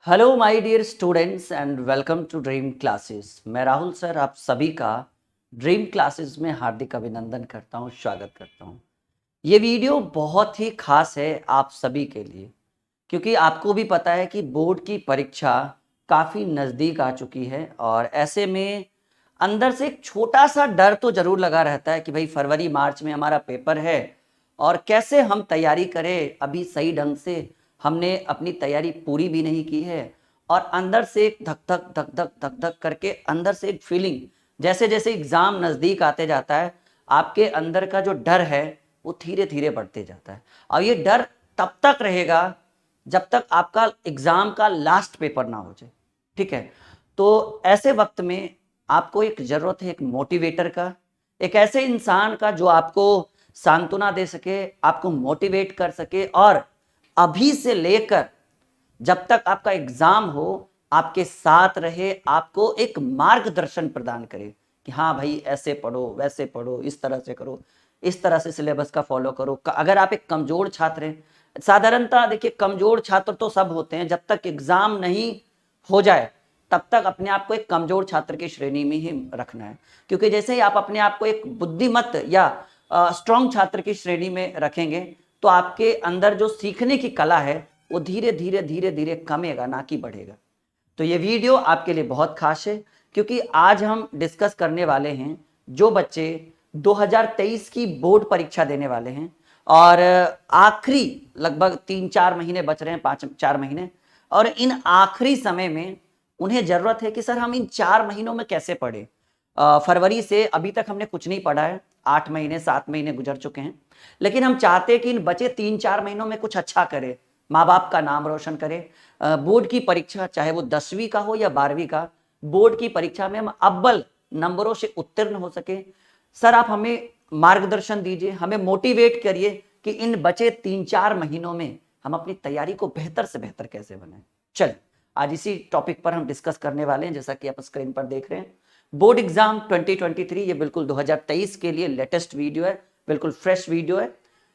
Hello my dear students and welcome to dream classes. मैं Rahul sir आप सभी का ड्रीम क्लासेस में हार्दिक अभिनंदन करता हूं, स्वागत करता हूं। ये वीडियो बहुत ही खास है आप सभी के लिए, क्योंकि आपको भी पता है कि बोर्ड की परीक्षा काफ़ी नज़दीक आ चुकी है और ऐसे में अंदर से एक छोटा सा डर तो ज़रूर लगा रहता है कि भाई फरवरी मार्च में हमारा पेपर है और कैसे हम तैयारी करें। अभी सही ढंग से हमने अपनी तैयारी पूरी भी नहीं की है और अंदर से एक धक धक धक धक धक धक करके अंदर से एक फीलिंग, जैसे जैसे एग्ज़ाम नज़दीक आते जाता है आपके अंदर का जो डर है वो धीरे धीरे बढ़ते जाता है। और ये डर तब तक रहेगा जब तक आपका एग्ज़ाम का लास्ट पेपर ना हो जाए, ठीक है। तो ऐसे वक्त में आपको एक ज़रूरत है एक मोटिवेटर का, एक ऐसे इंसान का जो आपको सांत्वना दे सके, आपको मोटिवेट कर सके और अभी से लेकर जब तक आपका एग्जाम हो आपके साथ रहे, आपको एक मार्गदर्शन प्रदान करे कि हाँ भाई ऐसे पढ़ो, वैसे पढ़ो, इस तरह से करो, इस तरह से सिलेबस का फॉलो करो। अगर आप एक कमजोर छात्र हैं, साधारणतः देखिए कमजोर छात्र तो सब होते हैं, जब तक एग्जाम नहीं हो जाए तब तक अपने आप को एक कमजोर छात्र की श्रेणी में ही रखना है, क्योंकि जैसे ही आप अपने आप को एक बुद्धिमत या स्ट्रॉन्ग छात्र की श्रेणी में रखेंगे तो आपके अंदर जो सीखने की कला है वो धीरे धीरे धीरे धीरे कमेगा, ना कि बढ़ेगा। तो ये वीडियो आपके लिए बहुत खास है, क्योंकि आज हम डिस्कस करने वाले हैं जो बच्चे 2023 की बोर्ड परीक्षा देने वाले हैं और आखिरी लगभग 3-4 महीने बच रहे हैं, 5-4 महीने, और इन आखिरी समय में उन्हें जरूरत है कि सर हम इन 4 महीनों में कैसे पढ़े। फरवरी से अभी तक हमने कुछ नहीं पढ़ा है, 8 महीने 7 महीने गुजर चुके हैं, लेकिन हम चाहते हैं कि इन बचे 3-4 महीनों में कुछ अच्छा करें, माँ बाप का नाम रोशन करें। बोर्ड की परीक्षा चाहे वो 10वीं का हो या 12वीं का, बोर्ड की परीक्षा में हम अव्वल नंबरों से उत्तीर्ण हो सके। सर आप हमें मार्गदर्शन दीजिए, हमें मोटिवेट करिए कि इन बचे 3-4 महीनों में हम अपनी तैयारी को बेहतर से बेहतर कैसे बनाएं। चलिए आज इसी टॉपिक पर हम डिस्कस करने वाले हैं। जैसा कि आप स्क्रीन पर देख रहे हैं, बोर्ड एग्जाम 2023, ये बिल्कुल 2023 के लिए लेटेस्ट वीडियो है, बिल्कुल फ्रेश वीडियो है।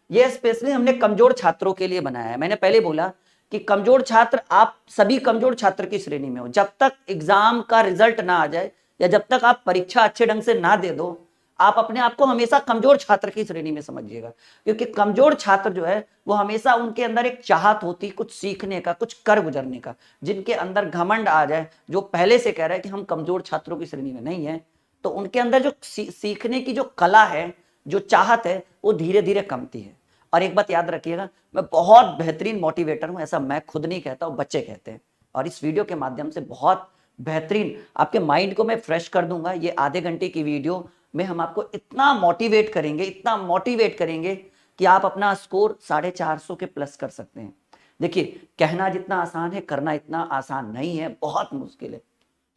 ये स्पेशली हमने कमजोर छात्रों के लिए बनाया है। मैंने पहले बोला कि कमजोर छात्र, आप सभी कमजोर छात्र की श्रेणी में हो। जब तक एग्जाम का रिजल्ट ना आ जाए या जब तक आप परीक्षा अच्छे ढंग से ना दे दो, आप अपने आप को हमेशा कमजोर छात्र की श्रेणी में समझिएगा, क्योंकि कमजोर छात्र जो है वो हमेशा उनके अंदर एक चाहत होती कुछ सीखने का, कुछ कर गुजरने का। जिनके अंदर घमंड आ जाए, जो पहले से कह रहा है कि हम कमजोर छात्रों की श्रेणी में नहीं है, तो उनके अंदर जो सीखने की जो कला है, जो चाहत है, वो धीरे धीरे कमती है। और एक बात याद रखिएगा, मैं बहुत बेहतरीन मोटिवेटर हूं, ऐसा मैं खुद नहीं कहता हूं, बच्चे कहते हैं। और इस वीडियो के माध्यम से बहुत बेहतरीन आपके माइंड को मैं फ्रेश कर दूंगा। ये आधे घंटे की वीडियो में हम आपको इतना मोटिवेट करेंगे, इतना मोटिवेट करेंगे कि आप अपना स्कोर 450 के प्लस कर सकते हैं। देखिए, कहना जितना आसान है, करना इतना आसान नहीं है, बहुत मुश्किल है।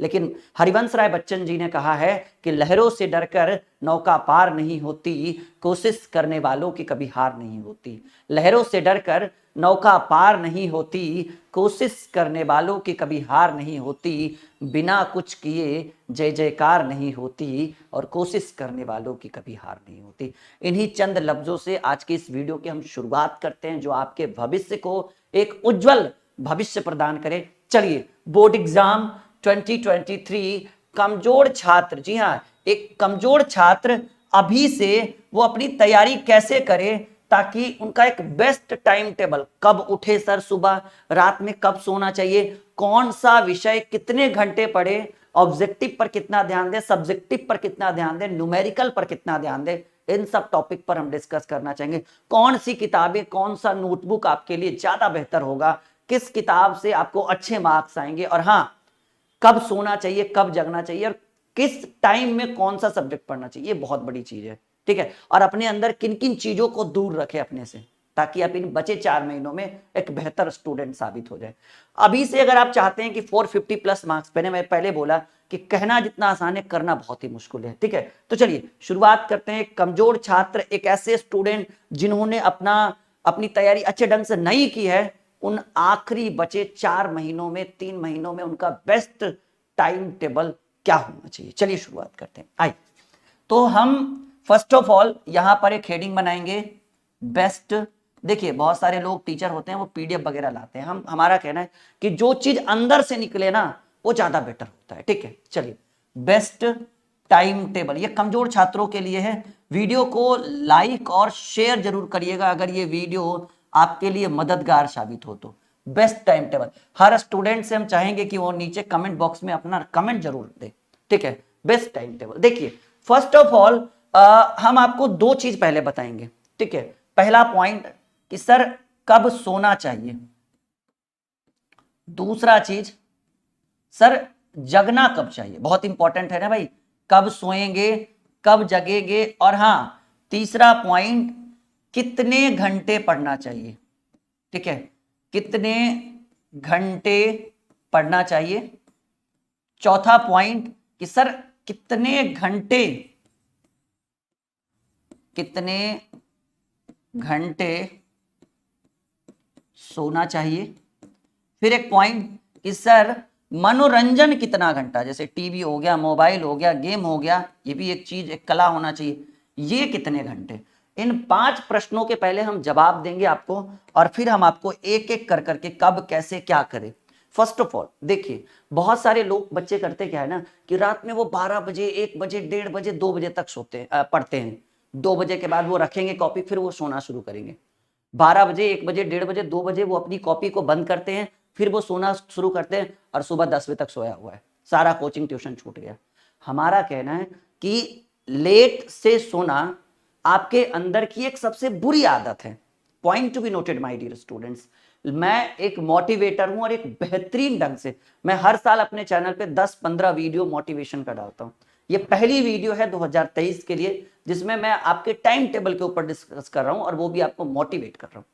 लेकिन हरिवंश राय बच्चन जी ने कहा है कि लहरों से डरकर नौका पार नहीं होती, कोशिश करने वालों की कभी हार नहीं होती। लहरों से डरकर नौका पार नहीं होती, कोशिश करने वालों की कभी हार नहीं होती। बिना कुछ किए जय जयकार नहीं होती और कोशिश करने वालों की कभी हार नहीं होती। इन्हीं चंद लफ्जों से आज की इस वीडियो की हम शुरुआत करते हैं, जो आपके भविष्य को एक उज्जवल भविष्य प्रदान करे। चलिए, बोर्ड एग्जाम 2023, कमजोर छात्र, जी हाँ, एक कमजोर छात्र अभी से वो अपनी तैयारी कैसे करे ताकि उनका एक बेस्ट टाइम टेबल, कब उठे सर सुबह, रात में कब सोना चाहिए, कौन सा विषय कितने घंटे पढ़े, ऑब्जेक्टिव पर कितना ध्यान दे, सब्जेक्टिव पर कितना ध्यान दे, न्यूमेरिकल पर कितना ध्यान दे, इन सब टॉपिक पर हम डिस्कस करना चाहेंगे। कौन सी किताबें, कौन सा नोटबुक आपके लिए ज्यादा बेहतर होगा, किस किताब से आपको अच्छे मार्क्स आएंगे, और हाँ, कब सोना चाहिए, कब जगना चाहिए, और किस टाइम में कौन सा सब्जेक्ट पढ़ना चाहिए, ये बहुत बड़ी चीज है, ठीक है। और अपने अंदर किन किन चीजों को दूर रखें अपने से, ताकि आप इन बचे 4 महीनों में एक बेहतर स्टूडेंट साबित हो जाए। अभी से अगर आप चाहते हैं कि 450 प्लस मार्क्स, मैं पहले बोला कि कहना जितना आसान है, करना बहुत ही मुश्किल है, ठीक है। तो चलिए शुरुआत करते हैं। कमजोर छात्र, एक ऐसे स्टूडेंट जिन्होंने अपनी तैयारी अच्छे ढंग से नहीं की है, उन आखिरी बचे 4 महीनों में, 3 महीनों में उनका बेस्ट टाइम टेबल क्या होना चाहिए। चलिए शुरुआत करते हैं। आइए, तो हम फर्स्ट ऑफ ऑल यहां पर एक हेडिंग बनाएंगे, बेस्ट देखिए बहुत सारे लोग टीचर होते हैं वो पीडीएफ वगैरह लाते हैं, हम हमारा कहना है कि जो चीज अंदर से निकले ना वो ज्यादा बेटर होता है। ठीक है, चलिए बेस्ट टाइम टेबल, ये कमजोर छात्रों के लिए है। वीडियो को लाइक और शेयर जरूर करिएगा अगर ये वीडियो आपके लिए मददगार साबित हो तो। बेस्ट टाइम टेबल, हर स्टूडेंट से हम चाहेंगे कि वो नीचे कमेंट बॉक्स में अपना कमेंट जरूर दे। ठीक है, बेस्ट टाइम टेबल, देखिए फर्स्ट ऑफ ऑल हम आपको दो चीज पहले बताएंगे। ठीक है, पहला पॉइंट कि सर कब सोना चाहिए, दूसरा चीज सर जगना कब चाहिए, बहुत इंपॉर्टेंट है ना भाई, कब सोएंगे कब जगेंगे, और हाँ तीसरा पॉइंट कितने घंटे पढ़ना चाहिए। ठीक है, कितने घंटे पढ़ना चाहिए। चौथा पॉइंट कि सर कितने घंटे सोना चाहिए। फिर एक पॉइंट कि सर मनोरंजन कितना घंटा, जैसे टीवी हो गया, मोबाइल हो गया, गेम हो गया, ये भी एक चीज, एक कला होना चाहिए, ये कितने घंटे। इन 5 प्रश्नों के पहले हम जवाब देंगे आपको, और फिर हम आपको एक एक कर करके कब कैसे क्या करें। फर्स्ट ऑफ ऑल देखिए बहुत सारे लोग बच्चे करते क्या है ना कि रात में वो 12 बजे 1 बजे 1:30 बजे 2 बजे तक पढ़ते हैं। 2 बजे के बाद वो रखेंगे कॉपी, फिर वो सोना शुरू करेंगे। 12 बजे 1 बजे 1:30 बजे 2 बजे वो अपनी कॉपी को बंद करते हैं, फिर वो सोना शुरू करते हैं, और सुबह 10 बजे तक सोया हुआ है, सारा कोचिंग ट्यूशन छूट गया। हमारा कहना है कि लेट से सोना आपके अंदर की एक सबसे बुरी आदत है। Point to be noted my dear students, मैं एक मोटिवेटर हूं और एक बेहतरीन ढंग से मैं हर साल अपने चैनल पे 10-15 वीडियो मोटिवेशन का डालता हूं। ये पहली वीडियो है 2023 के लिए जिसमें मैं आपके टाइम टेबल के ऊपर डिस्कस कर रहा हूं और वो भी आपको मोटिवेट कर रहा हूं।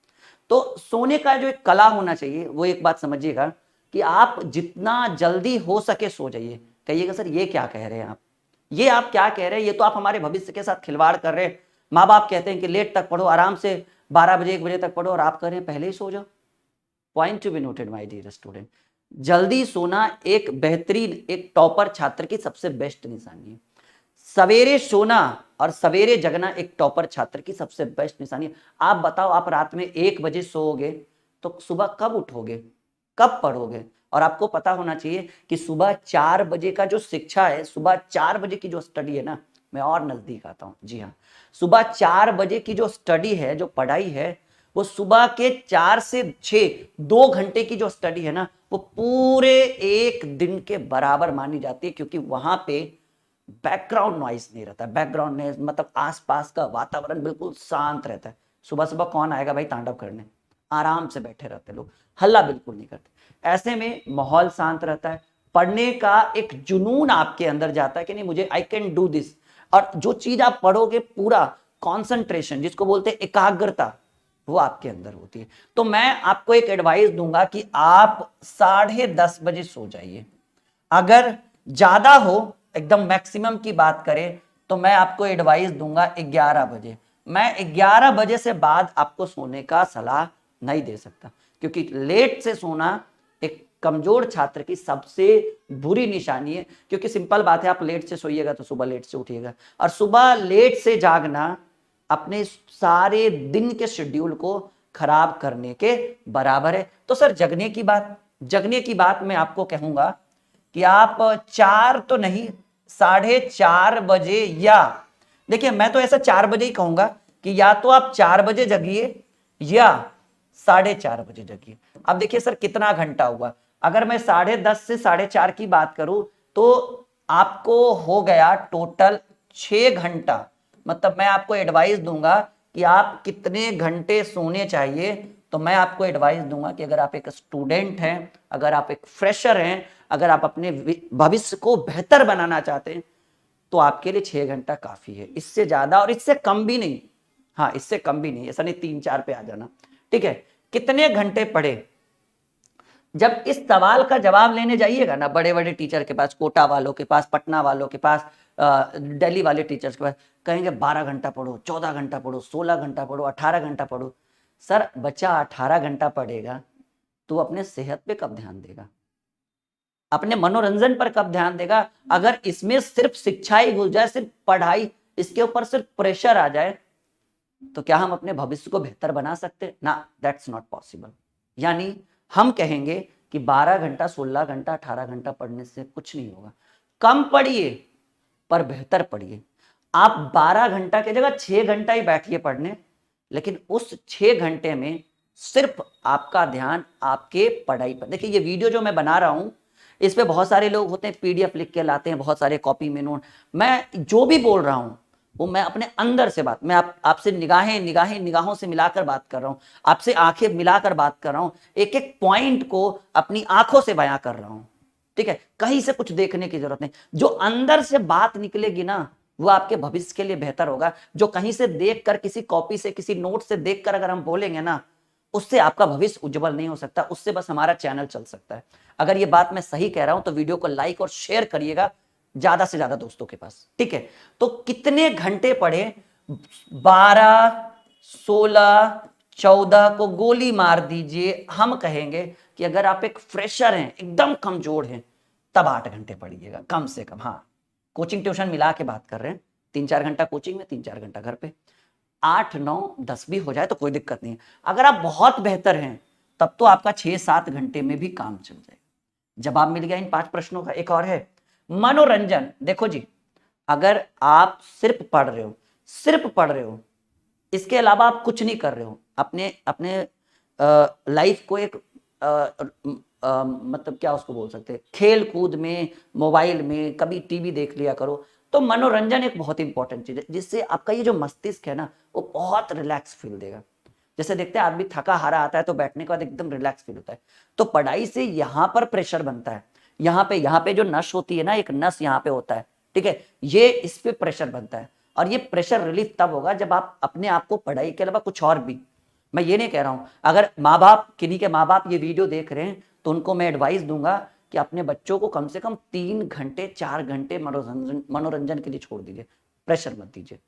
तो सोने का जो एक कला होना चाहिए वो एक बात समझिएगा कि आप जितना जल्दी हो सके सो जाइए। कहिएगा सर ये क्या कह रहे हैं आप, ये आप क्या कह रहे हैं, ये तो आप हमारे भविष्य के साथ खिलवाड़ कर रहे हैं। माँ बाप कहते हैं कि लेट तक पढ़ो, आराम से 12 बजे 1 बजे तक पढ़ो, और आप कह रहे हैं पहले ही सो जाओ। Point to be noted my dear student, जल्दी सोना एक बेहतरीन, एक टॉपर छात्र की सबसे बेस्ट निशानी है। सवेरे सोना और सवेरे जगना एक टॉपर छात्र की सबसे बेस्ट निशानी है। आप बताओ, आप रात में 1 बजे सोओगे तो सुबह कब उठोगे, कब पढ़ोगे। और आपको पता होना चाहिए कि सुबह 4 बजे का जो शिक्षा है, सुबह 4 बजे की जो स्टडी है ना, मैं और नजदीक आता हूं, जी हाँ, सुबह 4 बजे की जो स्टडी है, जो पढ़ाई है, वो सुबह के 4 से 6 2 घंटे की जो स्टडी है ना, वो पूरे एक दिन के बराबर मानी जाती है, क्योंकि वहां पे बैकग्राउंड नॉइस नहीं रहता। बैकग्राउंड नॉइस मतलब आसपास का वातावरण बिल्कुल शांत रहता है। सुबह सुबह कौन आएगा भाई तांडव करने, आराम से बैठे रहते लोग, हल्ला बिल्कुल नहीं करते। ऐसे में माहौल शांत रहता है, पढ़ने का एक जुनून आपके अंदर जाता है कि नहीं मुझे आई कैन डू दिस, और जो चीज आप पढ़ोगे पूरा कॉन्सेंट्रेशन, जिसको बोलते हैं एकाग्रता, वो आपके अंदर होती है। तो मैं आपको एक एडवाइस दूंगा कि आप 10:30 बजे सो जाइए। अगर ज्यादा हो, एकदम मैक्सिमम की बात करें, तो मैं आपको एडवाइस दूंगा 11 बजे। मैं 11 बजे से बाद आपको सोने का सलाह नहीं दे सकता, क्योंकि लेट से सोना एक कमजोर छात्र की सबसे बुरी निशानी है। क्योंकि सिंपल बात है, आप लेट से सोइएगा तो सुबह लेट से उठिएगा, और सुबह लेट से जागना अपने सारे दिन के शेड्यूल को खराब करने के बराबर है। तो सर जगने की बात मैं आपको कहूंगा कि आप 4 तो नहीं, 4:30 बजे, या देखिए मैं तो ऐसा 4 बजे ही कहूंगा कि या तो आप 4 बजे जगिए या 4:30 बजे जगिए। अब देखिए सर कितना घंटा हुआ, अगर मैं 10:30 से 4:30 की बात करूं तो आपको हो गया टोटल 6 घंटा। मतलब मैं आपको एडवाइस दूंगा कि आप कितने घंटे सोने चाहिए, तो मैं आपको एडवाइस दूंगा कि अगर आप एक स्टूडेंट हैं, अगर आप एक फ्रेशर हैं, अगर आप अपने भविष्य को बेहतर बनाना चाहते हैं, तो आपके लिए 6 घंटा काफी है। इससे ज्यादा और इससे कम भी नहीं, हाँ इससे कम भी नहीं, ऐसा नहीं 3-4 पे आ जाना। ठीक है, कितने घंटे पढ़े, जब इस सवाल का जवाब लेने जाइएगा ना बड़े बड़े टीचर के पास, कोटा वालों के पास, पटना वालों के पास, दिल्ली वाले टीचर्स के पास, कहेंगे 12 घंटा पढ़ो, 14 घंटा पढ़ो, 16 घंटा पढ़ो, 18 घंटा पढ़ो। सर बच्चा 18 घंटा पढ़ेगा तो अपने सेहत पे कब ध्यान देगा, अपने मनोरंजन पर कब ध्यान देगा। अगर इसमें सिर्फ शिक्षा ही घुस जाए, सिर्फ पढ़ाई, इसके ऊपर सिर्फ प्रेशर आ जाए, तो क्या हम अपने भविष्य को बेहतर बना सकते? ना, दैट्स नॉट पॉसिबल। यानी हम कहेंगे कि 12 घंटा, 16 घंटा, 18 घंटा पढ़ने से कुछ नहीं होगा। कम पढ़िए पर बेहतर पढ़िए। आप 12 घंटा की जगह 6 घंटा ही बैठिए पढ़ने, लेकिन उस 6 घंटे में सिर्फ आपका ध्यान आपके पढ़ाई पर। देखिए, ये वीडियो जो मैं बना रहा हूं, इस पे बहुत सारे लोग होते हैं पीडीएफ लिख के लाते हैं, बहुत सारे कॉपी में नोट। मैं जो भी बोल रहा हूं वो मैं अपने अंदर से बात, मैं आपसे निगाहों से मिलाकर बात कर रहा हूं, आपसे आंखें मिलाकर बात कर रहा हूं, एक एक पॉइंट को अपनी आंखों से बयां कर रहा हूं। ठीक है, कहीं से कुछ देखने की जरूरत नहीं। जो अंदर से बात निकलेगी ना, वो आपके भविष्य के लिए बेहतर होगा। जो कहीं से देखकर, किसी कॉपी से, किसी नोट से देखकर अगर हम बोलेंगे ना, उससे आपका भविष्य उज्जवल नहीं हो सकता, उससे बस हमारा चैनल चल सकता है। अगर ये बात मैं सही कह रहा हूं तो वीडियो को लाइक और शेयर करिएगा ज्यादा से ज्यादा दोस्तों के पास। ठीक है, तो कितने घंटे पढ़े? 12, 16, 14 को गोली मार दीजिए। हम कहेंगे कि अगर आप एक फ्रेशर हैं, एकदम कमजोर हैं, तब 8 घंटे पढ़िएगा कम से कम। हाँ, कोचिंग ट्यूशन मिला के बात कर रहे हैं, 3-4 घंटा कोचिंग में, 3-4 घंटा घर पे। 8, 9, 10 भी हो जाए तो कोई दिक्कत नहीं है। अगर आप बहुत बेहतर हैं तब तो आपका 6-7 घंटे में भी काम चल जाएगा। जवाब मिल गया इन 5 प्रश्नों का। एक और है मनोरंजन। देखो जी, अगर आप सिर्फ पढ़ रहे हो, इसके अलावा आप कुछ नहीं कर रहे हो, अपने अपने लाइफ को एक मतलब क्या उसको बोल सकते हैं, खेल कूद में, मोबाइल में, कभी टीवी देख लिया करो, तो मनोरंजन एक बहुत इंपॉर्टेंट चीज है, जिससे आपका ये जो मस्तिष्क है ना, वो बहुत रिलैक्स फील देगा। जैसे देखते हैं आदमी थका हारा आता है तो बैठने के बाद एकदम रिलैक्स फील होता है। तो पढ़ाई से यहाँ पर प्रेशर बनता है, यहाँ पे जो नस होती है ना, एक नस यहाँ पे होता है, ठीक है, ये इस पे प्रेशर बनता है। और ये प्रेशर रिलीफ तब होगा जब आप अपने आप को पढ़ाई के अलावा कुछ और भी, मैं ये नहीं कह रहा हूं, अगर माँ बाप, किन्हीं के माँ बाप ये वीडियो देख रहे हैं तो उनको मैं एडवाइस दूंगा कि अपने बच्चों को कम से कम 3 घंटे 4 घंटे मनोरंजन के लिए छोड़ दीजिए, प्रेशर मत दीजिए।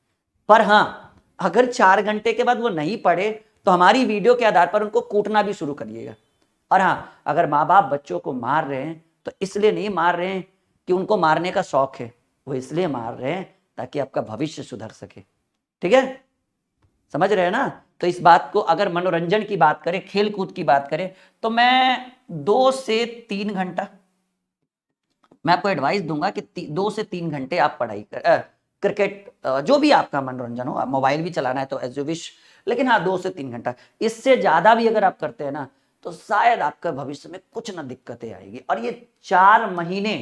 पर हाँ, अगर 4 घंटे के बाद वो नहीं पढ़े तो हमारी वीडियो के आधार पर उनको कूटना भी शुरू करिएगा। और हाँ, अगर माँ बाप बच्चों को मार रहे हैं तो इसलिए नहीं मार रहे हैं कि उनको मारने का शौक है, वो इसलिए मार रहे हैं ताकि आपका भविष्य सुधर सके। ठीक है, समझ रहे हैं ना? तो इस बात को, अगर मनोरंजन की बात करें, खेल कूद की बात करें, तो मैं 2 से 3 घंटा मैं आपको एडवाइस दूंगा कि 2 से 3 घंटे आप पढ़ाई कर, क्रिकेट, जो भी आपका मनोरंजन हो, मोबाइल भी चलाना है तो एज यू विश, लेकिन हाँ 2 से 3 घंटा, इससे ज्यादा भी अगर आप करते हैं ना तो शायद आपका भविष्य में कुछ ना दिक्कतें आएगी। और ये 4 महीने,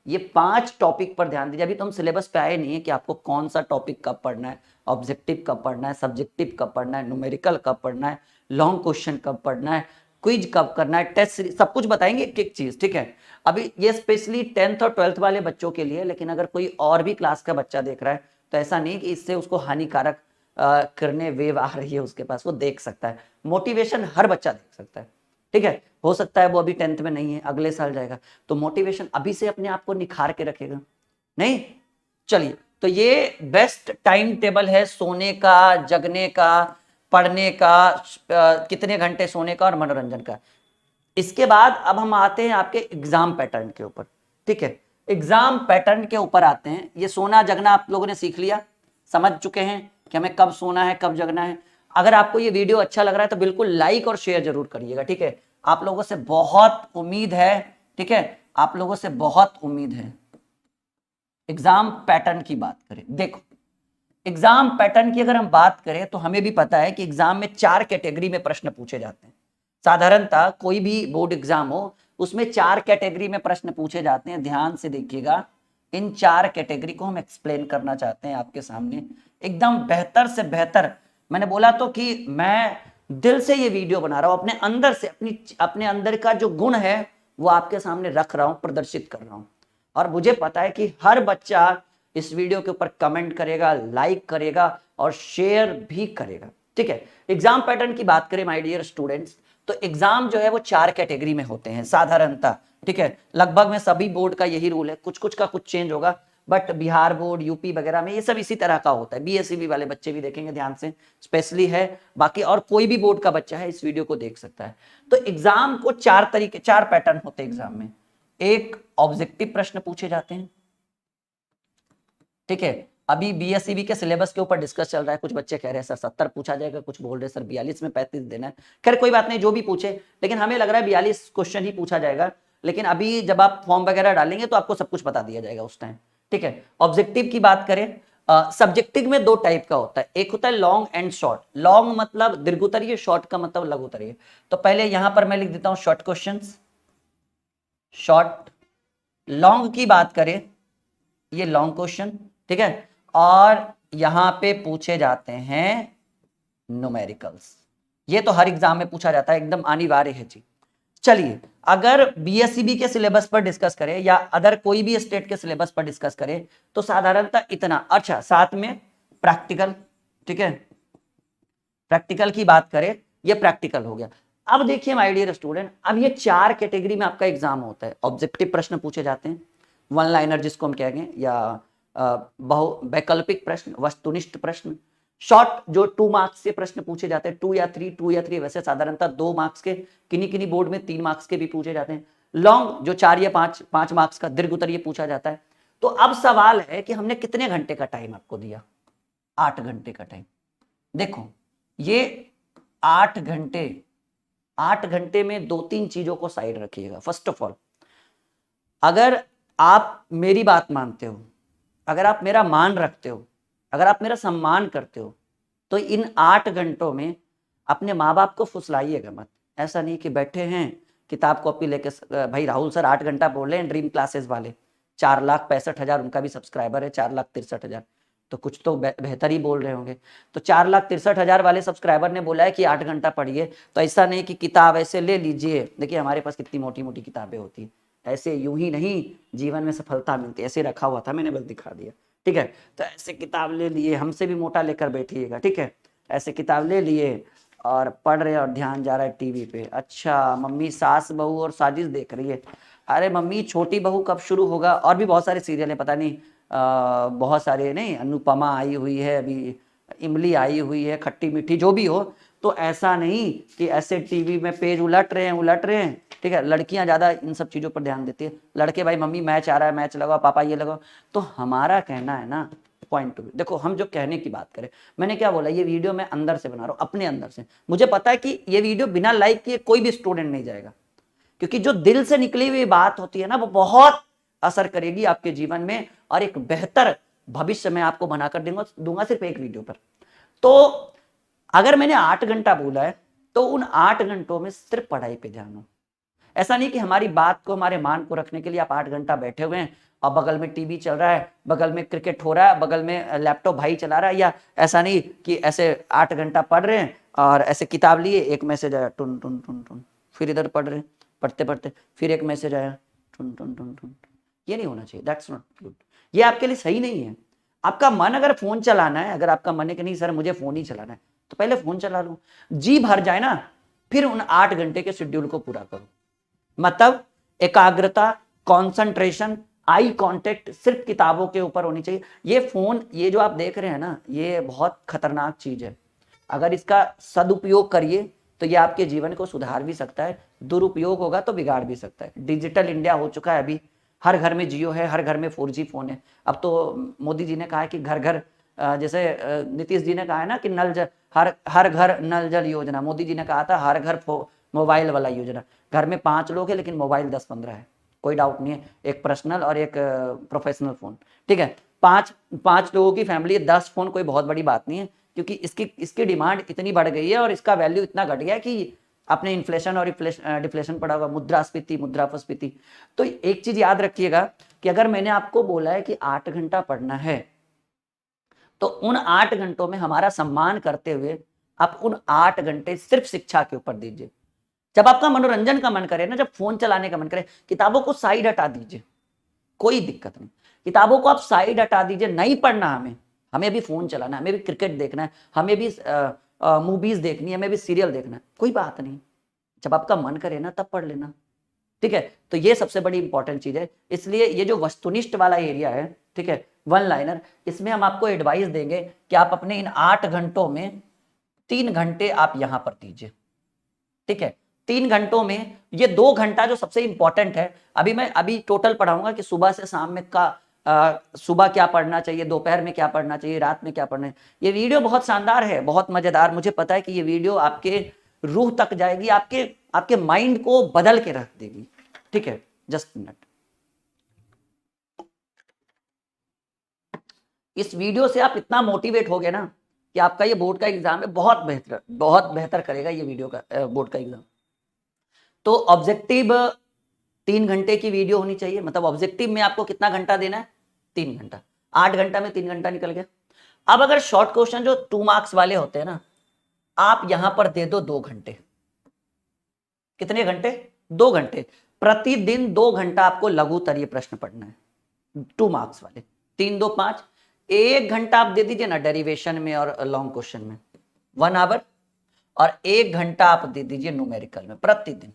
ये 5 टॉपिक पर ध्यान दीजिए। अभी तो हम सिलेबस पे आए नहीं है कि आपको कौन सा टॉपिक कब पढ़ना है, ऑब्जेक्टिव कब पढ़ना है, सब्जेक्टिव कब पढ़ना है, न्यूमेरिकल कब पढ़ना है, लॉन्ग क्वेश्चन कब पढ़ना है, क्विज कब करना है, टेस्ट सीरीज, सब कुछ बताएंगे एक एक चीज। ठीक है, अभी ये स्पेशली 10th और 12th वाले बच्चों के लिए, लेकिन अगर कोई और भी क्लास का बच्चा देख रहा है तो ऐसा नहीं कि इससे उसको हानिकारक करने वेव आ रही है उसके पास, वो देख सकता है। मोटिवेशन हर बच्चा देख सकता है। ठीक है, हो सकता है वो अभी 10th में नहीं है, अगले साल जाएगा, तो मोटिवेशन अभी से अपने आप को निखार के रखेगा। नहीं, चलिए, तो ये बेस्ट टाइम टेबल है सोने का, जगने का, पढ़ने का, कितने घंटे सोने का और मनोरंजन का। इसके बाद अब हम आते हैं आपके एग्जाम पैटर्न के ऊपर। ठीक है, एग्जाम पैटर्न के ऊपर आते हैं। ये सोना जगना आप लोगों ने सीख लिया, समझ चुके हैं कि हमें कब सोना है, कब जगना है। अगर आपको ये वीडियो अच्छा लग रहा है तो बिल्कुल लाइक और शेयर जरूर करिएगा। ठीक है, आप लोगों से बहुत उम्मीद है। ठीक है, आप लोगों से बहुत उम्मीद है। एग्जाम पैटर्न की बात करें, देखो एग्जाम पैटर्न की अगर हम बात करें तो हमें भी पता है कि एग्जाम में 4 कैटेगरी में प्रश्न पूछे जाते हैं। साधारणतः कोई भी बोर्ड एग्जाम हो उसमें 4 कैटेगरी में प्रश्न पूछे जाते हैं। ध्यान से देखिएगा, इन 4 कैटेगरी को हम एक्सप्लेन करना चाहते हैं आपके सामने एकदम बेहतर से बेहतर। मैंने बोला तो कि मैं दिल से ये वीडियो बना रहा हूं, अपने अंदर से, अपने अंदर का जो गुण है वो आपके सामने रख रहा हूं, प्रदर्शित कर रहा हूं। और मुझे पता है कि हर बच्चा इस वीडियो के ऊपर कमेंट करेगा, लाइक करेगा और शेयर भी करेगा। ठीक है, एग्जाम पैटर्न की बात करें माय डियर स्टूडेंट्स, तो एग्जाम जो है वो 4 कैटेगरी में होते हैं साधारणतः। ठीक है, लगभग में सभी बोर्ड का यही रूल है, कुछ कुछ का कुछ चेंज होगा, बट बिहार बोर्ड, यूपी वगैरह में ये सब इसी तरह का होता है। बीएसईबी वाले बच्चे भी देखेंगे ध्यान से, स्पेशली है, बाकी और कोई भी बोर्ड का बच्चा है इस वीडियो को देख सकता है। तो एग्जाम को 4 तरीके, 4 पैटर्न होते हैं एग्जाम में। एक, ऑब्जेक्टिव प्रश्न पूछे जाते हैं। ठीक है, अभी बीएसईबी के सिलेबस के ऊपर डिस्कस चल रहा है। कुछ बच्चे कह रहे हैं सर 70 पूछा जाएगा, कुछ बोल रहे हैं सर 42 में 35 देना है। खैर कोई बात नहीं, जो भी पूछे, लेकिन हमें लग रहा है 42 क्वेश्चन ही पूछा जाएगा। लेकिन अभी जब आप फॉर्म वगैरह डालेंगे तो आपको सब कुछ बता दिया जाएगा उस टाइम, ठीक है। ऑब्जेक्टिव की बात करें, सब्जेक्टिव में दो टाइप का होता है, एक होता है लॉन्ग एंड शॉर्ट। लॉन्ग मतलब दीर्घ उत्तरीय, शॉर्ट का मतलब लघु उत्तरीय। तो पहले यहां पर मैं लिख देता हूं शॉर्ट क्वेश्चंस, शॉर्ट। लॉन्ग की बात करें, ये लॉन्ग क्वेश्चन, ठीक है, और यहां पे पूछे जाते हैं न्यूमेरिकल्स। ये तो हर एग्जाम में पूछा जाता है, एकदम अनिवार्य है जी। चलिए, अगर बीएसईबी के सिलेबस पर डिस्कस करें या अदर कोई भी स्टेट के सिलेबस पर डिस्कस करें तो साधारणतः इतना। अच्छा, साथ में प्रैक्टिकल, ठीक है, प्रैक्टिकल की बात करें, ये प्रैक्टिकल हो गया। अब देखिए माय डियर स्टूडेंट, अब ये 4 कैटेगरी में आपका एग्जाम होता है। ऑब्जेक्टिव प्रश्न पूछे जाते हैं, वन लाइनर जिसको हम कहेंगे, या बहु वैकल्पिक प्रश्न, वस्तुनिष्ठ प्रश्न। शॉर्ट जो 2 मार्क्स से प्रश्न पूछे जाते हैं, 2 या 3, वैसे साधारणतः 2 मार्क्स के, किन्हीं बोर्ड में 3 मार्क्स के भी पूछे जाते हैं। लॉन्ग जो 4 या 5 मार्क्स का दीर्घ उत्तरीय पूछा जाता है। तो अब सवाल है कि हमने कितने घंटे का टाइम आपको दिया, 8 घंटे का टाइम। देखो ये 8 घंटे, 8 घंटे में 2-3 चीजों को साइड रखिएगा। फर्स्ट ऑफ ऑल, अगर आप मेरी बात मानते हो, अगर आप मेरा मान रखते हो, अगर आप मेरा सम्मान करते हो, तो इन 8 घंटों में अपने माँ बाप को फुसलाइएगा मत। ऐसा नहीं कि बैठे हैं किताब कॉपी लेके, भाई राहुल सर 8 घंटा बोल रहे हैं ड्रीम क्लासेस वाले, 4,65,000 उनका भी सब्सक्राइबर है, 4,63,000, तो कुछ तो बेहतर ही बोल रहे होंगे। तो 4,63,000 वाले सब्सक्राइबर ने बोला है कि 8 घंटा पढ़िए, तो ऐसा नहीं कि किताब ऐसे ले लीजिए। देखिए हमारे पास कितनी मोटी मोटी किताबें होती हैं, ऐसे यूं ही नहीं जीवन में सफलता मिलती, ऐसे रखा हुआ था, मैंने बस दिखा दिया, ठीक है। तो ऐसे किताब ले लिए, हमसे भी मोटा लेकर बैठिएगा, ठीक है। ऐसे किताब ले लिए और पढ़ रहे और ध्यान जा रहा है टीवी पे। अच्छा, मम्मी सास बहू और साजिश देख रही है। अरे मम्मी छोटी बहू कब शुरू होगा? और भी बहुत सारे सीरियल है, पता नहीं बहुत सारे, नहीं अनुपमा आई हुई है, अभी इमली आई हुई है, खट्टी मीठी, जो भी हो। तो ऐसा नहीं कि ऐसे टीवी में पेज उलट रहे हैं, ठीक है। लड़कियां ज्यादा इन सब चीजों पर ध्यान देती है, लड़के भाई मम्मी मैच आ रहा है, मैच लगाओ, पापा ये लगाओ। तो हमारा कहना है ना, पॉइंट टू, देखो हम जो कहने की बात करें, मैंने क्या बोला, ये वीडियो मैं अंदर से बना रहा हूँ, अपने अंदर से। मुझे पता है कि ये वीडियो बिना लाइक किए कोई भी स्टूडेंट नहीं जाएगा, क्योंकि जो दिल से निकली हुई बात होती है ना, वो बहुत असर करेगी आपके जीवन में, और एक बेहतर भविष्य में आपको बनाकर दूंगा सिर्फ एक वीडियो पर। तो अगर मैंने 8 घंटा बोला है, तो उन 8 घंटों में सिर्फ पढ़ाई पे ध्यान हो। ऐसा नहीं कि हमारी बात को, हमारे मान को रखने के लिए आप 8 घंटा बैठे हुए हैं और बगल में टीवी चल रहा है, बगल में क्रिकेट हो रहा है, बगल में लैपटॉप भाई चला रहा है, या ऐसा नहीं कि ऐसे 8 घंटा पढ़ रहे हैं और ऐसे किताब लिए, एक मैसेज आया टुन टुन टुन टुन, फिर इधर पढ़ रहे हैं, पढ़ते पढ़ते फिर एक मैसेज आया टुन टुन टुन टुन। ये नहीं होना चाहिए, दैट्स नॉट गुड, ये आपके लिए सही नहीं है। आपका मन अगर फोन चलाना है, अगर आपका मन है कि नहीं सर मुझे फोन ही चलाना है, तो पहले फोन चला लो, जी भर जाए ना, फिर उन 8 घंटे के शेड्यूल को पूरा करो। मतलब एकाग्रता, कंसंट्रेशन, आई कांटेक्ट सिर्फ किताबों के ऊपर होनी चाहिए। ये फोन, ये जो आप देख रहे हैं ना, ये बहुत खतरनाक चीज है। अगर इसका सदुपयोग करिए तो ये आपके जीवन को सुधार भी सकता है, दुरुपयोग होगा तो बिगाड़ भी सकता है। डिजिटल इंडिया हो चुका है, अभी हर घर में जियो है, हर घर में 4G फोन है। अब तो मोदी जी ने कहा है कि घर घर, जैसे नीतीश जी ने कहा है ना कि नल जल, हर घर नल जल योजना, मोदी जी ने कहा था हर घर मोबाइल वाला योजना। घर में 5 लोग हैं लेकिन मोबाइल 10-15 है, कोई डाउट नहीं है, एक पर्सनल और एक प्रोफेशनल फोन, ठीक है। 5 लोगों की फैमिली है, 10 फोन कोई बहुत बड़ी बात नहीं है, क्योंकि इसकी डिमांड इतनी बढ़ गई है और इसका वैल्यू इतना घट गया है कि आपने इन्फ्लेशन और डिफ्लेशन पढ़ा होगा, मुद्रास्फीति, मुद्रास्फीति। तो एक चीज याद रखिएगा कि अगर मैंने आपको बोला है कि 8 घंटा पढ़ना है, तो उन 8 घंटों में हमारा सम्मान करते हुए आप उन 8 घंटे सिर्फ शिक्षा के ऊपर दीजिए। जब आपका मनोरंजन का मन करे ना, जब फोन चलाने का मन करे, किताबों को साइड हटा दीजिए, कोई दिक्कत नहीं, किताबों को आप साइड हटा दीजिए। नहीं पढ़ना हमें भी फोन चलाना है, हमें भी क्रिकेट देखना है, हमें भी मूवीज देखनी है, हमें भी सीरियल देखना है, कोई बात नहीं। जब आपका मन करे ना तब पढ़ लेना, ठीक है। तो ये सबसे बड़ी इंपॉर्टेंट चीज है। इसलिए ये जो वस्तुनिष्ठ वाला एरिया है, ठीक है, वन लाइनर, इसमें हम आपको एडवाइस देंगे कि आप अपने इन 8 घंटों में 3 घंटे आप यहां पर दीजिए, ठीक है। 3 घंटों में ये 2 घंटा जो सबसे इंपॉर्टेंट है, अभी मैं टोटल पढ़ाऊंगा कि सुबह से शाम में का सुबह क्या पढ़ना चाहिए, दोपहर में क्या पढ़ना चाहिए, रात में क्या पढ़ना है। ये वीडियो बहुत शानदार है, बहुत मजेदार। मुझे पता है कि ये वीडियो आपके रूह तक जाएगी, आपके आपके माइंड को बदल के रख देगी। ठीक है, जस्ट मिनट। इस वीडियो से आप इतना मोटिवेट हो गए ना कि आपका ये बोर्ड का एग्जाम है बहुत बेहतर करेगा ये वीडियो का बोर्ड का एग्जाम। तो ऑब्जेक्टिव 3 घंटे की वीडियो होनी चाहिए, मतलब ऑब्जेक्टिव में आपको कितना घंटा देना है, 3 घंटा। 8 घंटा में 3 घंटा निकल गया। अब अगर शॉर्ट क्वेश्चन जो 2 मार्क्स वाले होते हैं ना, आप यहां पर दे दो 2 घंटे। कितने घंटे? 2 घंटे। प्रतिदिन 2 घंटा आपको लघुतरीय प्रश्न पढ़ना है, 2 मार्क्स वाले। 3 2 5, 1 घंटा आप दे दीजिए ना डेरिवेशन में और लॉन्ग क्वेश्चन में, 1 आवर। और 1 घंटा आप दे दीजिए न्यूमेरिकल में प्रतिदिन।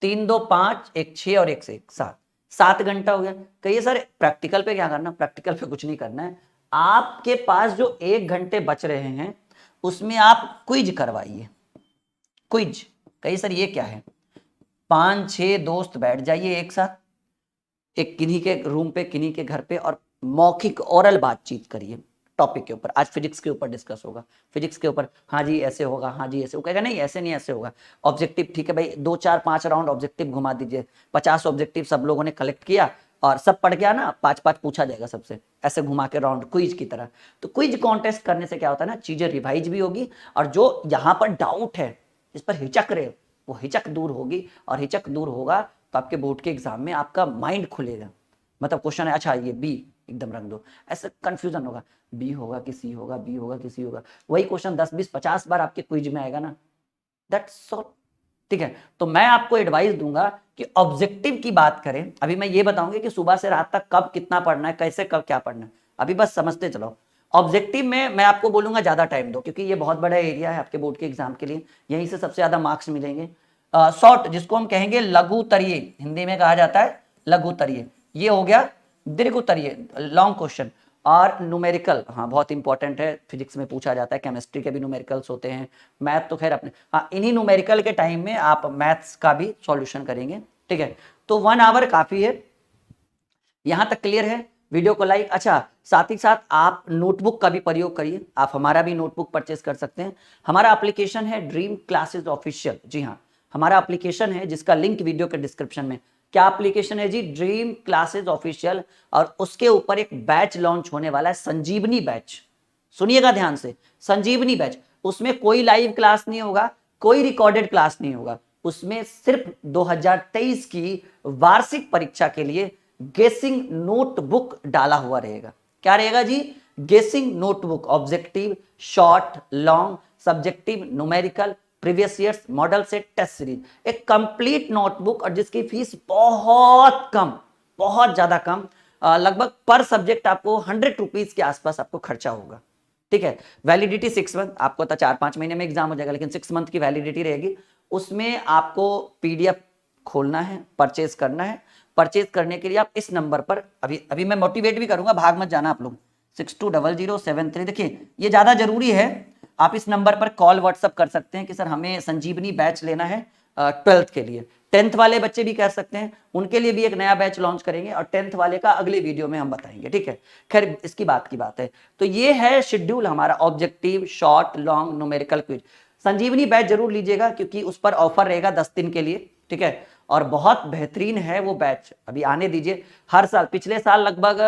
3 2 5, 1 6 और 1 से 1 7, 7 घंटा हो गया। कहिए सर प्रैक्टिकल पे क्या करना? प्रैक्टिकल पे कुछ नहीं करना है। आपके पास जो 1 घंटे बच रहे हैं उसमें आप क्विज करवाइए। क्विज, कहिए सर ये क्या है? 5-6 दोस्त बैठ जाइए एक साथ, एक किन्हीं के रूम पे, किन्हीं के घर पे, और मौखिक ओरल बातचीत करिए टॉपिक के ऊपर। आज फिजिक्स के ऊपर डिस्कस होगा, फिजिक्स के ऊपर, हाँ जी ऐसे होगा, हाँ जी ऐसे, वो कहेगा नहीं ऐसे नहीं ऐसे होगा। ऑब्जेक्टिव, ठीक है भाई, 2 4 5 राउंड ऑब्जेक्टिव घुमा दीजिए। 50 ऑब्जेक्टिव सब लोगों ने कलेक्ट किया और सब पढ़ गया ना, 5 5 पूछा जाएगा सबसे, ऐसे घुमा के राउंड क्विज की तरह। तो क्विज कॉन्टेस्ट करने से क्या होता है ना, चीजें रिवाइज भी होगी, और जो यहाँ पर डाउट है, इस पर हिचक रहे, वो हिचक दूर होगी, और हिचक दूर होगा तो आपके बोर्ड के एग्जाम में आपका माइंड खुलेगा। मतलब क्वेश्चन है, अच्छा ये बी एकदम रख दो, ऐसे कंफ्यूजन होगा, बी होगा कि सी होगा, बी होगा कि सी होगा। वही क्वेश्चन 10 20 50 बार आपके क्विज में आएगा ना, दैट्स ऑल। ठीक है, तो मैं आपको एडवाइस दूंगा कि ऑब्जेक्टिव की बात करें। अभी मैं ये बताऊंगा कि सुबह से रात तक कब कितना पढ़ना है, कैसे कब क्या पढ़ना है, अभी बस समझते चलो। ऑब्जेक्टिव में मैं आपको बोलूंगा ज्यादा टाइम दो, क्योंकि ये बहुत बड़ा एरिया है आपके बोर्ड के एग्जाम के लिए, यहीं से सबसे ज्यादा मार्क्स मिलेंगे। शॉर्ट, जिसको हम कहेंगे लघुतरीय, हिंदी में कहा जाता है लघुतरीय, ये हो गया दीर्घोत्तरीय लॉन्ग क्वेश्चन। और न्यूमेरिकल, हाँ बहुत इंपॉर्टेंट है, फिजिक्स में पूछा जाता है, केमिस्ट्री के भी न्यूमेरिकल्स होते हैं, मैथ तो खैर अपने, हाँ इन्हीं न्यूमेरिकल के टाइम में आप मैथ्स का भी सॉल्यूशन करेंगे। ठीक है, तो 1 आवर काफी है। यहां तक क्लियर है? वीडियो को लाइक, अच्छा साथ ही साथ आप नोटबुक का भी प्रयोग करिए, आप हमारा भी नोटबुक परचेज कर सकते हैं। हमारा एप्लीकेशन है ड्रीम क्लासेस ऑफिशियल, जी हाँ हमारा एप्लीकेशन है जिसका लिंक वीडियो के डिस्क्रिप्शन में। क्या एप्लीकेशन है जी? ड्रीम क्लासेस ऑफिशियल, और उसके ऊपर एक बैच लॉन्च होने वाला है, संजीवनी बैच। सुनिएगा ध्यान से, संजीवनी बैच। उसमें कोई लाइव क्लास नहीं होगा, कोई रिकॉर्डेड क्लास नहीं होगा, उसमें सिर्फ 2023 की वार्षिक परीक्षा के लिए गेसिंग नोटबुक डाला हुआ रहेगा। क्या रहेगा जी? Guessing notebook, objective, short, long, subjective, numerical, previous years, model set, test series, एक कंप्लीट नोटबुक, और जिसकी फीस बहुत कम, बहुत ज्यादा कम, लगभग पर सब्जेक्ट आपको 100 रुपीज के आसपास आपको खर्चा होगा। ठीक है, वैलिडिटी 6 मंथ, आपको तो 4-5 महीने में एग्जाम हो जाएगा, लेकिन 6 मंथ की वैलिडिटी रहेगी। उसमें आपको पीडीएफ खोलना है, परचेज करना है। परचेज करने के लिए आप इस नंबर पर, अभी मैं मोटिवेट भी करूंगा, भाग मत जाना आप लोग, 620073। देखिए ये ज्यादा जरूरी है, आप इस नंबर पर कॉल व्हाट्सअप कर सकते हैं कि सर हमें संजीवनी बैच लेना है 12th के लिए। 10th वाले बच्चे भी कर सकते हैं, उनके लिए भी एक नया बैच लॉन्च करेंगे, और 10th वाले का अगले वीडियो में हम बताएंगे। ठीक है, खैर इसकी बात की बात है। तो ये है शेड्यूल हमारा, objective, short, long, numerical, quiz. Sanjivani batch जरूर लीजिएगा, क्योंकि उस पर ऑफर रहेगा 10 दिन के लिए। ठीक है, और बहुत बेहतरीन है वो बैच, अभी आने दीजिए। हर साल, पिछले साल लगभग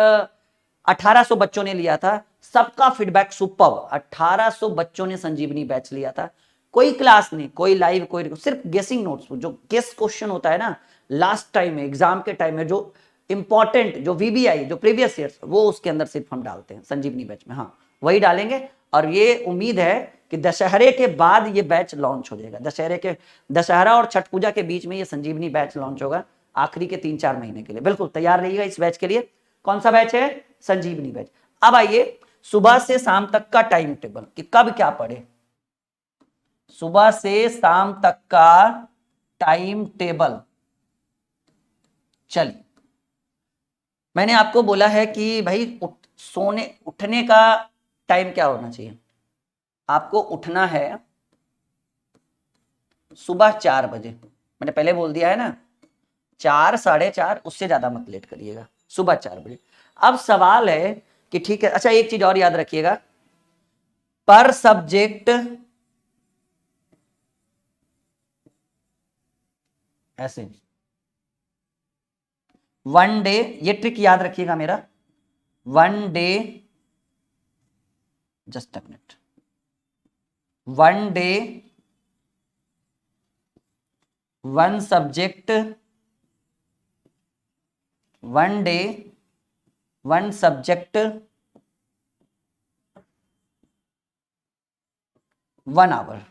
1800 बच्चों ने लिया था, सबका फीडबैक सुपर्ब। 1800 बच्चों ने संजीवनी बैच लिया था, कोई क्लास नहीं, कोई लाइव, कोई सिर्फ गेसिंग नोट्स, जो गेस क्वेश्चन होता है ना लास्ट टाइम में, एग्जाम के टाइम में, जो इंपॉर्टेंट, जो वीबीआई, जो प्रीवियस ईयर्स, वो उसके अंदर सिर्फ हम डालते हैं संजीवनी बैच में, हाँ वही डालेंगे। और ये उम्मीद है कि दशहरे के बाद ये बैच लॉन्च हो जाएगा, दशहरा और छठ पूजा के बीच में ये संजीवनी बैच लॉन्च होगा, आखिरी के 3-4 महीने के लिए। बिल्कुल तैयार रहिएगा इस बैच के लिए। कौन सा बैच है? संजीवनी बैच। अब आइए सुबह से शाम तक का टाइम टेबल, कि कब क्या पढ़े। सुबह से शाम तक का टाइम टेबल, चलिए मैंने आपको बोला है कि भाई उठने का टाइम क्या होना चाहिए। आपको उठना है सुबह 4 बजे, मैंने पहले बोल दिया है ना, 4 साढ़े 4, उससे ज्यादा मत लेट करिएगा, सुबह 4 बजे। अब सवाल है कि ठीक है, अच्छा एक चीज और याद रखिएगा, पर सब्जेक्ट ऐसे 1 डे, ये ट्रिक याद रखिएगा मेरा, 1 day, just a minute, 1 day 1 subject, 1 day 1 subject 1 hour.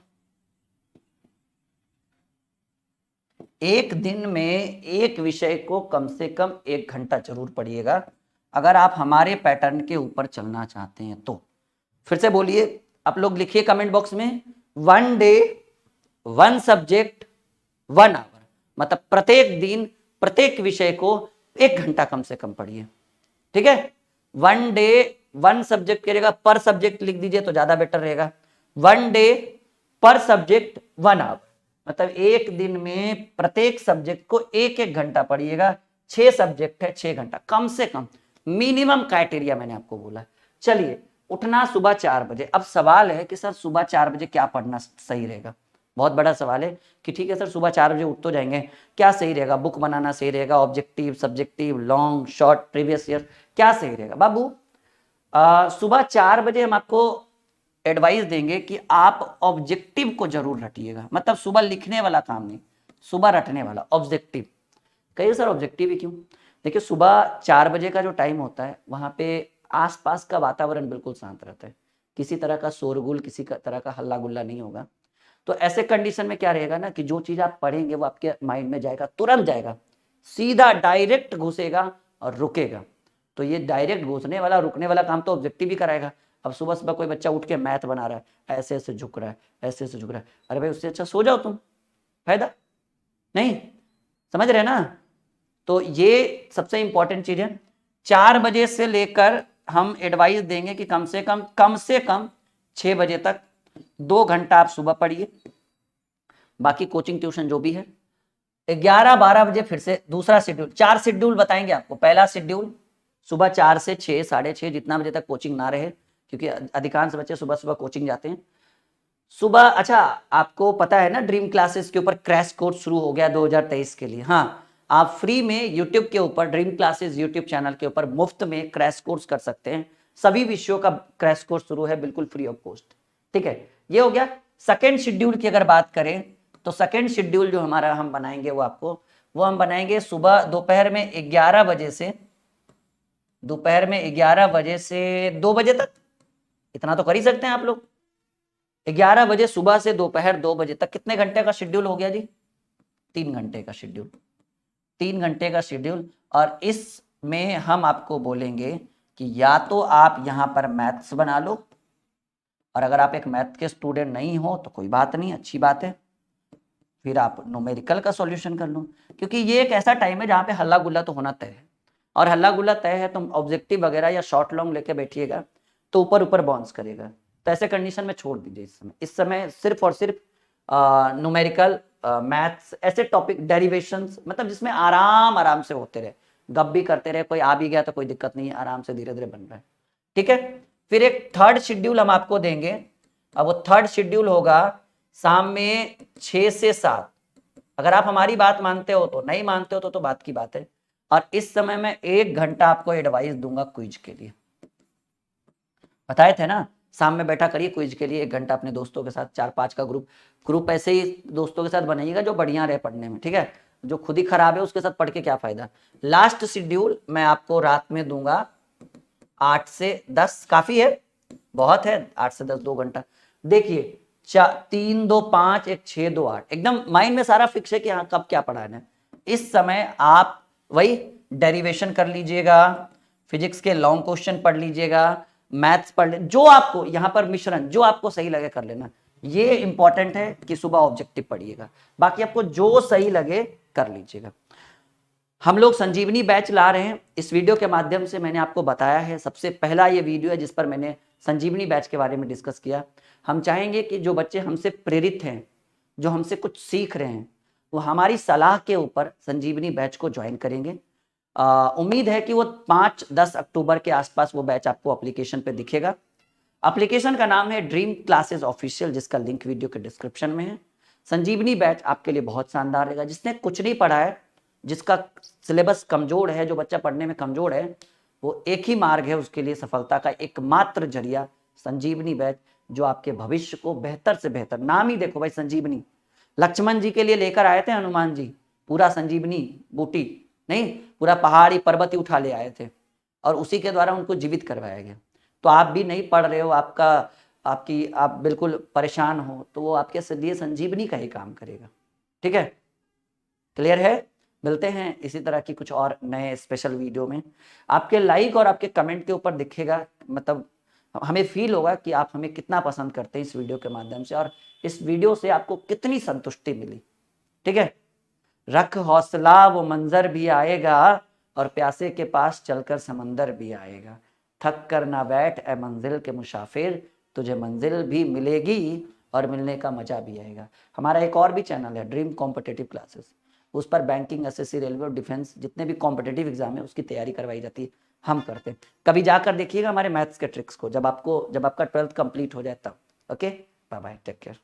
एक दिन में एक विषय को कम से कम 1 घंटा जरूर पढ़िएगा, अगर आप हमारे पैटर्न के ऊपर चलना चाहते हैं तो। फिर से बोलिए, आप लोग लिखिए कमेंट बॉक्स में, 1 डे 1 सब्जेक्ट 1 आवर, मतलब प्रत्येक दिन प्रत्येक विषय को 1 घंटा कम से कम पढ़िए। ठीक है, 1 डे 1 सब्जेक्ट की जगह पर सब्जेक्ट लिख दीजिए तो ज्यादा बेटर रहेगा। 1 डे पर सब्जेक्ट 1 आवर, मतलब एक दिन में प्रत्येक सब्जेक्ट को 1-1 घंटा पढ़िएगा। 6 सब्जेक्ट है, 6 घंटा कम से कम, मिनिमम क्राइटेरिया मैंने आपको बोला। चलिए, उठना सुबह 4 बजे। अब सवाल है कि सर सुबह 4 बजे क्या पढ़ना सही रहेगा? बहुत बड़ा सवाल है कि ठीक है सर सुबह 4 बजे उठ तो जाएंगे, क्या सही रहेगा? बुक बनाना सही रहेगा, objective, subjective, long, short, previous year, क्या सही रहेगा? बाबू सुबह 4 बजे हम आपको एडवाइस देंगे कि आप ऑब्जेक्टिव को जरूर रटिएगा, मतलब सुबह लिखने वाला काम नहीं, सुबह रटने वाला ऑब्जेक्टिव। कहिए सर ऑब्जेक्टिव ही क्यों? देखिए, सुबह 4 बजे का जो टाइम होता है वहां पे आसपास का वातावरण बिल्कुल शांत रहता है, किसी तरह का शोरगुल, किसी तरह का हल्ला गुल्ला नहीं होगा। तो ऐसे कंडीशन में क्या रहेगा ना कि जो चीज आप पढ़ेंगे वो आपके माइंड में जाएगा, तुरंत जाएगा, सीधा डायरेक्ट घुसेगा और रुकेगा। तो ये डायरेक्ट घुसने वाला रुकने वाला काम तो ऑब्जेक्टिव ही कराएगा। अब सुबह सुबह कोई बच्चा उठ के मैथ बना रहा है, ऐसे ऐसे झुक रहा है, ऐसे ऐसे झुक रहा है, अरे भाई उससे अच्छा सो जाओ तुम, फायदा नहीं, समझ रहे ना? तो ये सबसे इंपॉर्टेंट चीज है। 4 बजे से लेकर हम एडवाइस देंगे कि कम से कम 6 बजे तक 2 घंटा आप सुबह पढ़िए, बाकी कोचिंग ट्यूशन जो भी है। 11-12 बजे फिर से दूसरा शेड्यूल, 4 शेड्यूल बताएंगे आपको। पहला शेड्यूल सुबह 4 से 6, 6:30, जितना बजे तक कोचिंग ना रहे, क्योंकि अधिकांश बच्चे सुबह सुबह कोचिंग जाते हैं सुबह। अच्छा, आपको पता है ना ड्रीम क्लासेस के ऊपर क्रैश कोर्स शुरू हो गया 2023 के लिए। हाँ, आप फ्री में यूट्यूब के ऊपर ड्रीम क्लासेस यूट्यूब चैनल के ऊपर मुफ्त में क्रैश कोर्स कर सकते हैं। सभी विषयों का क्रैश कोर्स शुरू है, बिल्कुल फ्री ऑफ कॉस्ट। ठीक है, ये हो गया। सेकेंड शेड्यूल की अगर बात करें तो सेकेंड शेड्यूल जो हमारा हम बनाएंगे वो हम बनाएंगे सुबह दोपहर में 11 बजे से, दोपहर में 11 बजे से 2 बजे तक। इतना तो कर ही सकते हैं आप लोग। 11 बजे सुबह से दोपहर 2 बजे तक कितने घंटे का शेड्यूल हो गया जी? 3 घंटे का शेड्यूल, 3 घंटे का शेड्यूल। और इसमें हम आपको बोलेंगे कि या तो आप यहां पर मैथ्स बना लो, और अगर आप एक मैथ के स्टूडेंट नहीं हो तो कोई बात नहीं, अच्छी बात है, फिर आप न्यूमेरिकल का सॉल्यूशन कर लो। क्योंकि ये एक ऐसा टाइम है जहां पे हल्ला गुल्ला तो होना तय है, और हल्ला गुल्ला तय है तो ऑब्जेक्टिव वगैरह या शॉर्ट लॉन्ग लेके बैठिएगा तो ऊपर ऊपर बाउंस करेगा। तो ऐसे कंडीशन में छोड़ दीजिए इस समय सिर्फ और सिर्फ न्यूमेरिकल, मैथ्स, ऐसे टॉपिक, डेरिवेशंस, मतलब जिसमें आराम आराम से होते रहे, गप भी करते रहे, कोई आ भी गया तो कोई दिक्कत नहीं है, आराम से धीरे धीरे बन रहा है। ठीक है, फिर एक थर्ड शेड्यूल हम आपको देंगे। अब वो थर्ड शेड्यूल होगा शाम में 6 से 7। अगर आप हमारी बात मानते हो तो, नहीं मानते हो तो बात की बात है। और इस समय मैं 1 घंटा आपको एडवाइस दूंगा क्विज के लिए। बताए थे ना, शाम में बैठा करिए क्विज के लिए 1 घंटा अपने दोस्तों के साथ, 4-5 का ग्रुप ऐसे ही दोस्तों के साथ बनाइएगा जो बढ़िया रहे पढ़ने में। ठीक है, जो खुद ही खराब है उसके साथ पढ़ के क्या फायदा। लास्ट शेड्यूल मैं आपको रात में दूंगा 8 से 10, काफी है, बहुत है, 8 से 10 2 घंटा। देखिए 3, 2, 5, 1, 6, 2, 8, एकदम माइंड में सारा फिक्स है कि हाँ कब क्या पढ़ाना है। इस समय आप वही डेरिवेशन कर लीजिएगा, फिजिक्स के लॉन्ग क्वेश्चन पढ़ लीजिएगा, मैथ्स पढ़ ले, जो आपको यहाँ पर मिश्रण जो आपको सही लगे कर लेना। ये इंपॉर्टेंट है कि सुबह ऑब्जेक्टिव पढ़िएगा, बाकी आपको जो सही लगे कर लीजिएगा। हम लोग संजीवनी बैच ला रहे हैं। इस वीडियो के माध्यम से मैंने आपको बताया है, सबसे पहला ये वीडियो है जिस पर मैंने संजीवनी बैच के बारे में डिस्कस किया। हम चाहेंगे कि जो बच्चे हमसे प्रेरित हैं, जो हमसे कुछ सीख रहे हैं, वो हमारी सलाह के ऊपर संजीवनी बैच को ज्वाइन करेंगे। उम्मीद है कि वो 5-10 अक्टूबर के आसपास वो बैच आपको एप्लीकेशन पे दिखेगा। एप्लीकेशन का नाम है ड्रीम क्लासेस ऑफिशियल, जिसका लिंक वीडियो के डिस्क्रिप्शन में है। संजीवनी बैच आपके लिए बहुत शानदार रहेगा। जिसने कुछ नहीं पढ़ा है, जिसका सिलेबस कमजोर है, जो बच्चा पढ़ने में कमजोर है, वो एक ही मार्ग है उसके लिए सफलता का, एकमात्र जरिया संजीवनी बैच, जो आपके भविष्य को बेहतर से बेहतर, नाम ही देखो भाई संजीवनी, लक्ष्मण जी के लिए लेकर आए थे हनुमान जी पूरा संजीवनी बूटी, नहीं पूरा पहाड़ी पर्वत ही उठा ले आए थे और उसी के द्वारा उनको जीवित करवाया गया। तो आप भी नहीं पढ़ रहे हो, आप बिल्कुल परेशान हो, तो वो आपके लिए संजीवनी का ही काम करेगा। ठीक है, क्लियर है? मिलते हैं इसी तरह की कुछ और नए स्पेशल वीडियो में। आपके लाइक और आपके कमेंट के ऊपर दिखेगा, मतलब हमें फील होगा कि आप हमें कितना पसंद करते हैं इस वीडियो के माध्यम से, और इस वीडियो से आपको कितनी संतुष्टि मिली। ठीक है, रख हौसला वो मंजर भी आएगा, और प्यासे के पास चलकर समंदर भी आएगा। थक कर ना बैठ ए मंजिल के मुसाफिर, तुझे मंजिल भी मिलेगी और मिलने का मजा भी आएगा। हमारा एक और भी चैनल है ड्रीम कॉम्पिटिटिव क्लासेस, उस पर बैंकिंग, एसएससी, रेलवे और डिफेंस जितने भी कॉम्पिटिटिव एग्जाम है उसकी तैयारी करवाई जाती है, हम करते हैं। कभी जाकर देखिएगा हमारे मैथ्स के ट्रिक्स को, जब आपका 12th कंप्लीट हो जाए तब। Okay, bye bye, take care.